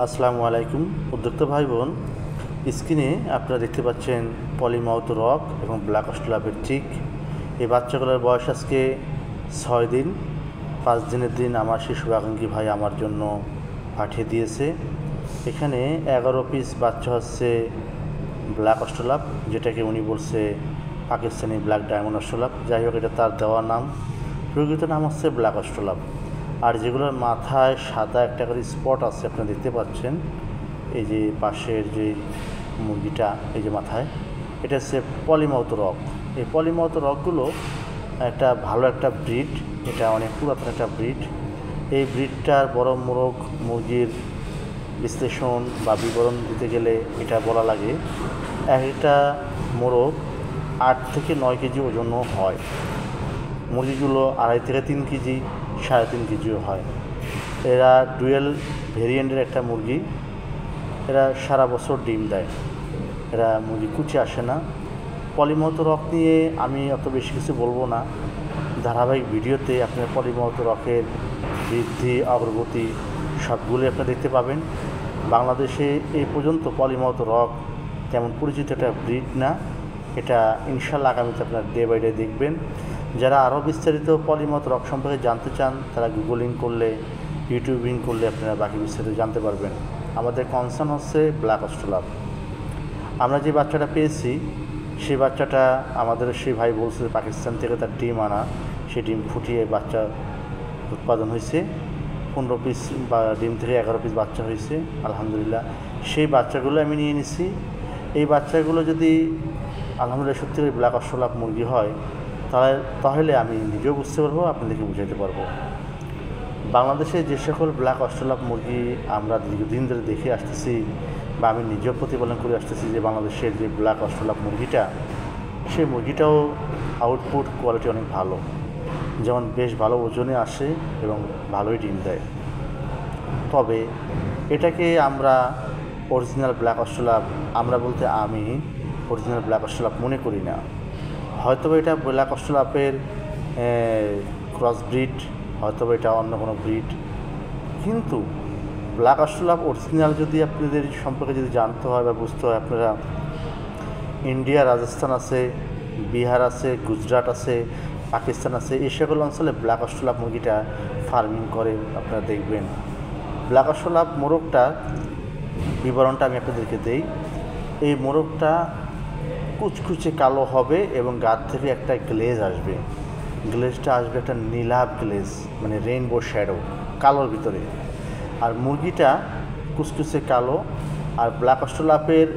আসসালামু আলাইকুম উদ্যোক্তা ভাই বোন। স্ক্রিনে আপনারা দেখতে পাচ্ছেন পলিমাউথ রক এবং ব্ল্যাক অস্ট্রেলাপের চিক। এই বাচ্চাগুলোর বয়স আজকে 6 দিন। 5 দিনের দিন আমার সেই শুভাকাঙ্ক্ষী ভাই আমার জন্য পাঠিয়ে দিয়েছে। এখানে 11 পিস বাচ্চা হচ্ছে ব্ল্যাক অস্ট্রেলাপ, যেটাকে উনি বলছে পাকিস্তানি ব্ল্যাক ডায়মন্ড অস্ট্রেলাপ। যাই হোক, এটা তার দেওয়া নাম, প্রকৃত নাম হচ্ছে ব্ল্যাক অস্ট্রেলাপ। আর যেগুলোর মাথায় সাদা একটা করে স্পট আছে আপনারা দেখতে পাচ্ছেন, এই যে পাশের যে মুরগিটা, এই যে মাথায়, এটা হচ্ছে পলিমাউথ রক। এই পলিমাউথ রকগুলো একটা ভালো একটা ব্রিড, এটা অনেক পুরাতন একটা ব্রিড। এই ব্রিডটার বড় মোরগ মুরগির বিশ্লেষণ বা বিবরণ দিতে গেলে এটা বলা লাগে, একটা মোরগ 8 থেকে 9 কেজি ওজনও হয়। মুরগিগুলো 2.5 থেকে 3 কেজি, 3.5 কেজিও হয়। এরা ডুয়েল ভেরিয়েন্টের একটা মুরগি। এরা সারা বছর ডিম দেয়। এরা মুরগি কুচে আসে না। পলিমাউথ রক নিয়ে আমি অত বেশি কিছু বলবো না। ধারাবাহিক ভিডিওতে আপনার পলিমাউথ রকের বৃদ্ধি, অগ্রগতি সবগুলো আপনারা দেখতে পাবেন। বাংলাদেশে এই পর্যন্ত পলিমাউথ রক তেমন পরিচিত একটা ব্রিড না। এটা ইনশাল্লাহ আগামীতে আপনারা ডে বাই ডে দেখবেন। যারা আরও বিস্তারিত পলিমাউথ রক সম্পর্কে জানতে চান, তারা গুগলিং করলে, ইউটিউবিং করলে আপনারা বাকি বিস্তারিত জানতে পারবেন। আমাদের কনসার্ন হচ্ছে ব্ল্যাক অস্ট্রেলাপ। আমরা যে বাচ্চাটা পেয়েছি, সেই বাচ্চাটা আমাদের সেই ভাই বলছে পাকিস্তান থেকে তার ডিম আনা, সেই ডিম ফুটিয়ে বাচ্চা উৎপাদন হয়েছে। 15 পিস বা ডিম থেকে 11 পিস বাচ্চা হয়েছে আলহামদুলিল্লাহ। সেই বাচ্চাগুলো আমি নিয়ে নিছি। এই বাচ্চাগুলো যদি আলহামদুলিল্লাহ সত্যি ব্ল্যাক অস্ট্রেলাপ মুরগি হয়, তাহলে আমি নিজেও বুঝতে পারবো, আপনাদেরকে বুঝাইতে পারবো। বাংলাদেশে যে সকল ব্ল্যাক অস্ট্রেলাপ মুরগি আমরা দীর্ঘদিন ধরে দেখে আসতেছি বা আমি নিজেও প্রতিপালন করে আসতেছি, যে বাংলাদেশের যে ব্ল্যাক অস্ট্রেলাপ মুরগিটা, সেই মুরগিটাও আউটপুট কোয়ালিটি অনেক ভালো। যেমন বেশ ভালো ওজনে আসে এবং ভালোই ডিম দেয়। তবে এটাকে আমরা অরিজিনাল ব্ল্যাক অস্ট্রেলাপ, আমরা বলতে আমি অরিজিনাল ব্ল্যাক অস্ট্রেলাপ মনে করি না। হয়তো এটা ব্ল্যাক অস্ট্রেলাপের ক্রস ব্রিড, হয়তো এটা অন্য কোনো ব্রিড। কিন্তু ব্ল্যাক অস্ট্রেলাপ অরিজিনাল যদি আপনাদের সম্পর্কে যদি জানতে হয় বা বুঝতে হয়, আপনারা ইন্ডিয়া, রাজস্থান আছে, বিহার আছে, গুজরাট আছে, পাকিস্তান আছে, এই সকল অঞ্চলে ব্ল্যাক অস্ট্রেলাপ মুরগিটা ফার্মিং করে আপনারা দেখবেন। ব্ল্যাক অস্ট্রেলাপ মোরগটা বিবরণটা আমি আপনাদেরকে দেই। এই মোরগটা কুচকুচে কালো হবে এবং গাছ থেকে একটা গ্লেজ আসবে। গ্লেজটা আসবে একটা নীলাভ গ্লেজ, মানে রেইনবো শ্যাডো, কালোর ভিতরে। আর মুরগিটা কুচকুচে কালো। আর ব্ল্যাক অস্ট্রেলাপের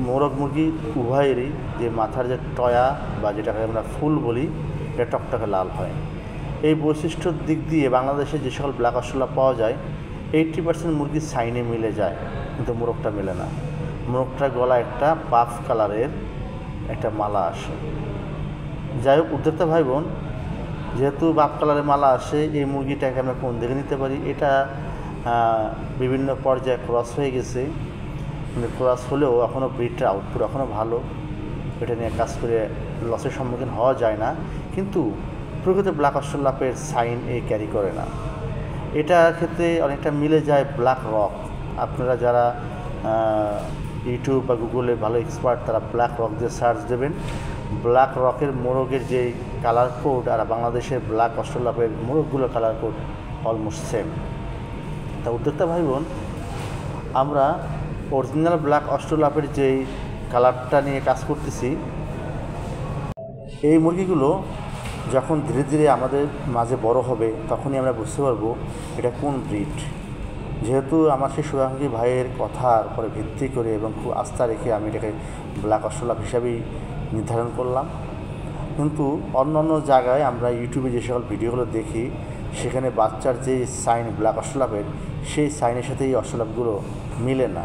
মোরগ মুরগি উভয়েরই যে মাথার যে টয়া বা যেটাকে আমরা ফুল বলি, এটা টকটকে লাল হয়। এই বৈশিষ্ট্যর দিক দিয়ে বাংলাদেশে যে সকল ব্ল্যাক অস্ট্রেলাপ পাওয়া যায়, 80% মুরগির সাইনে মিলে যায়, কিন্তু মোরগটা মেলে না। মোরগটার গলা একটা বাফ কালারের একটা মালা আসে। যাই হোক উদ্যোক্তা ভাই বোন, যেহেতু বাফ কালারের মালা আসে, এই মুরগিটাকে আমরা কোন দিকে নিতে পারি? এটা বিভিন্ন পর্যায়ে ক্রস হয়ে গেছে, কিন্তু ক্রস হলেও এখনও ব্রিডটার আউটপুট এখনও ভালো। এটা নিয়ে কাজ করে লসের সম্মুখীন হওয়া যায় না। কিন্তু প্রকৃত ব্ল্যাক অস্ট্রেলাপের সাইন ক্যারি করে না। এটার ক্ষেত্রে অনেকটা মিলে যায় ব্ল্যাক রক। আপনারা যারা ইউটিউব বা গুগলে ভালো এক্সপার্ট, তারা ব্ল্যাক রক দিয়ে সার্চ দেবেন। ব্ল্যাক রকের মোরগের যে কালার কোড আর বাংলাদেশের ব্ল্যাক অস্ট্রেলাপের মোরগগুলোর কালার কোড অলমোস্ট সেম। তা উদ্যোক্তা ভাই বোন, আমরা অরিজিনাল ব্ল্যাক অস্ট্রেলাপের যেই কালারটা নিয়ে কাজ করতেছি, এই মুরগিগুলো যখন ধীরে ধীরে আমাদের মাঝে বড় হবে, তখনই আমরা বুঝতে পারবো এটা কোন ব্রিড। যেহেতু আমার সেই শুভাকাঙ্ক্ষী ভাইয়ের কথার উপরে ভিত্তি করে এবং খুব আস্থা রেখে আমি এটাকে ব্ল্যাক অস্ট্রেলাপ হিসাবেই নির্ধারণ করলাম। কিন্তু অন্য অন্য জায়গায় আমরা ইউটিউবে যে সকল ভিডিওগুলো দেখি, সেখানে বাচ্চার যে সাইন ব্ল্যাক অস্ট্রেলাপের, সেই সাইনের সাথে এই অস্ট্রেলাপগুলো মিলে না।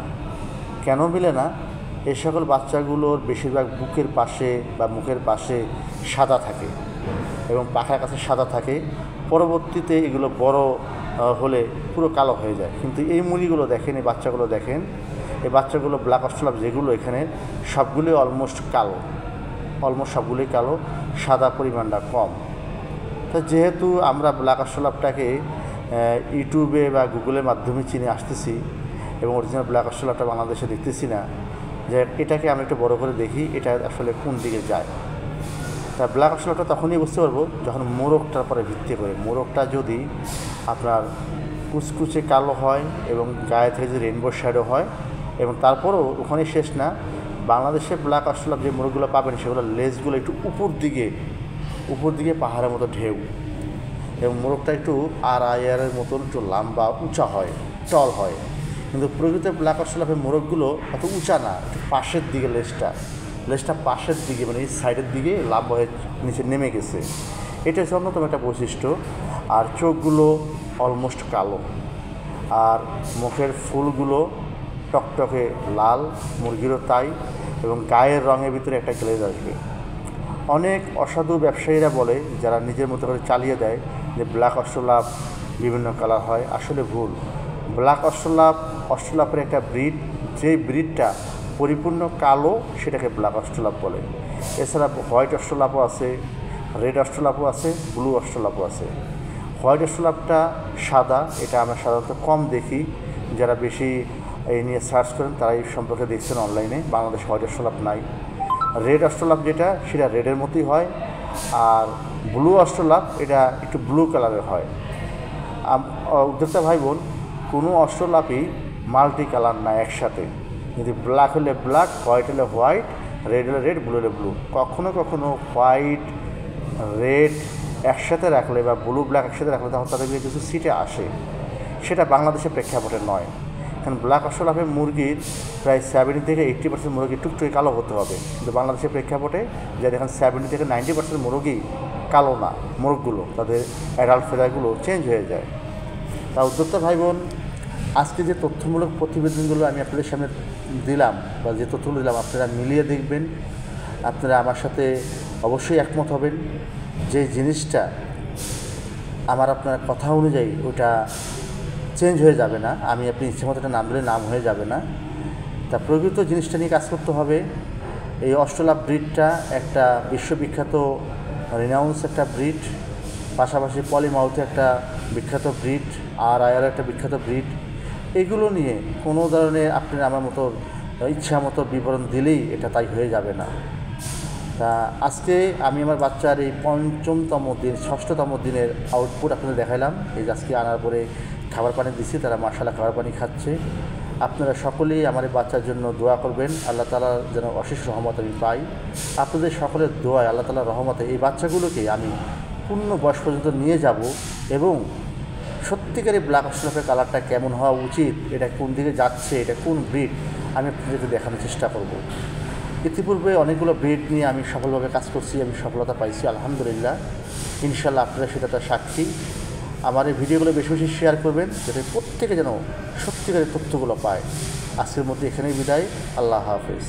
কেন মিলে না? এই সকল বাচ্চাগুলোর বেশিরভাগ বুকের পাশে বা মুখের পাশে সাদা থাকে এবং পাখার কাছে সাদা থাকে। পরবর্তীতে এগুলো বড় হলে পুরো কালো হয়ে যায়। কিন্তু এই মুরগিগুলো দেখেন, এই বাচ্চাগুলো দেখেন, এই বাচ্চাগুলো ব্ল্যাক অস্ট্রেলাপ যেগুলো এখানে, সবগুলোই অলমোস্ট কালো, অলমোস্ট সবগুলোই কালো, সাদা পরিমাণটা কম। তো যেহেতু আমরা ব্ল্যাক অস্ট্রেলাপটাকে ইউটিউবে বা গুগলের মাধ্যমে চিনে আসতেছি, এবং অরিজিনাল ব্ল্যাক অস্ট্রেলিয়াটা বাংলাদেশে দেখতেছি না, যে এটাকে আমি একটু বড় করে দেখি এটা আসলে কোন দিকে যায়। তা ব্ল্যাক অস্ট্রেলিয়াটা তখনই বুঝতে পারবো যখন মোরগটার পরে ভিত্তি করে। মোরগটা যদি আপনার কুচকুচে কালো হয় এবং গায়ে থেকে যদি রেইনবো শ্যাডো হয়, এবং তারপরও ওখানে শেষ না, বাংলাদেশে ব্ল্যাক অস্ট্রেলিয়া যে মোরগগুলো পাবেন সেগুলো লেজগুলো একটু উপর দিকে পাহাড়ের মতো ঢেউ, এবং মোরগটা একটু আড়াইয়ারের মতন একটু লম্বা উঁচা হয়, টল হয়। কিন্তু প্রকৃত ব্ল্যাক অস্ট্রেলিয়ার মোরগগুলো অত উঁচা না, একটু পাশের দিকে লেজটা পাশের দিকে, মানে এই সাইডের দিকে লম্বা হয়ে নিচে নেমে গেছে। এটা হচ্ছে অন্যতম একটা বৈশিষ্ট্য। আর চোখগুলো অলমোস্ট কালো, আর মুখের ফুলগুলো টকটকে লাল, মুরগিরও তাই, এবং গায়ের রঙের ভিতরে একটা গ্লেজ আসবে। অনেক অসাধু ব্যবসায়ীরা বলে, যারা নিজের মতো করে চালিয়ে দেয়, যে ব্ল্যাক অস্ট্রেলিয়া বিভিন্ন কালার হয়। আসলে ভুল। ব্ল্যাক অস্ট্রেলিয়ার একটা ব্রিড, যেই ব্রিডটা পরিপূর্ণ কালো সেটাকে ব্ল্যাক অস্ট্রেলিয়া বলে। এছাড়া হোয়াইট অস্ট্রেলিয়াও আছে, রেড অস্ট্রেলিয়াও আছে, ব্লু অস্ট্রেলিয়াও আছে। হোয়াইট অস্ট্রেলিয়াটা সাদা, এটা আমরা সাধারণত কম দেখি। যারা বেশি এই নিয়ে সার্চ করেন তারা এই সম্পর্কে দেখছেন অনলাইনে। বাংলাদেশ হোয়াইট অস্ট্রেলিয়া নাই। রেড অস্ট্রেলিয়া যেটা, সেটা রেডের মতোই হয়। আর ব্লু অস্ট্রেলিয়া এটা একটু ব্লু কালারের হয়। উদ্যোক্তা ভাই বোন, কোনো অস্ট্রেলিয়াপই মাল্টি কালার না একসাথে। যদি ব্ল্যাক হলে ব্ল্যাক, হোয়াইট হলে হোয়াইট, রেড হলে রেড, ব্লু হলে ব্লু। কখনো হোয়াইট রেড একসাথে রাখলে বা ব্লু ব্ল্যাক একসাথে রাখলে তখন তাদের কিছু সিটে আসে, সেটা বাংলাদেশের প্রেক্ষাপটে নয়। কারণ ব্ল্যাক অস্ট্রেলিয়ার মুরগির প্রায় 70 থেকে 80% মুরগি টুকটুকি কালো হতে হবে, কিন্তু বাংলাদেশের প্রেক্ষাপটে যা দেখেন 70 থেকে 90% মুরগি কালো না। মোরগগুলো তাদের অ্যাডাল্ট ফেদারগুলো চেঞ্জ হয়ে যায়। তা উদ্যোক্তা ভাই বোন, আজকে যে তথ্যমূলক প্রতিবেদনগুলো আমি আপনাদের সামনে দিলাম, বা যে তথ্যগুলো দিলাম, আপনারা মিলিয়ে দেখবেন। আপনারা আমার সাথে অবশ্যই একমত হবেন যে জিনিসটা আমার আপনার কথা অনুযায়ী ওটা চেঞ্জ হয়ে যাবে না। আমি আপনি ইচ্ছে মতো একটা নাম দিলে নাম হয়ে যাবে না। তা প্রকৃত জিনিসটা নিয়ে কাজ করতে হবে। এই অস্ট্রেলিয়া ব্রিডটা একটা বিশ্ববিখ্যাত রিনাউন্স একটা ব্রিড, পাশাপাশি পলিমাউথে একটা বিখ্যাত ব্রিড, আর আয়ার একটা বিখ্যাত ব্রিড। এগুলো নিয়ে কোনো ধরনের আপনি আমার মতো ইচ্ছা মতো বিবরণ দিলেই এটা তাই হয়ে যাবে না। তা আজকে আমি আমার বাচ্চার এই 6ষ্ঠতম দিনের আউটপুট আপনাদের দেখাইলাম। এই আজকে আনার পরে খাবার পানি দিচ্ছি, তারা মাশাআল্লাহ খাবার পানি খাচ্ছে। আপনারা সকলেই আমার এই বাচ্চার জন্য দোয়া করবেন, আল্লাহ তাআলার যেন অশেষ রহমত আমি পাই। আপনাদের সকলের দোয়ায় আল্লাহ তাআলার রহমতে এই বাচ্চাগুলোকে আমি পূর্ণ বয়স পর্যন্ত নিয়ে যাব, এবং সত্যিকারের ব্ল্যাক অস্ট্রেলিয়ার কালারটা কেমন হওয়া উচিত, এটা কোন দিকে যাচ্ছে, এটা কোন ব্রিড, আমি আপনাদেরকে দেখানোর চেষ্টা করব। ইতিপূর্বে অনেকগুলো ব্রিড নিয়ে আমি সফলভাবে কাজ করছি, আমি সফলতা পাইছি আলহামদুলিল্লাহ। ইনশাআল্লাহ আপনারা সেটা তার সাক্ষী। আমার এই ভিডিওগুলো বেশি বেশি শেয়ার করবেন, যাতে প্রত্যেকে যেন সত্যিকারের তথ্যগুলো পায়। আজকের মধ্যে এখানেই বিদায়। আল্লাহ হাফেজ।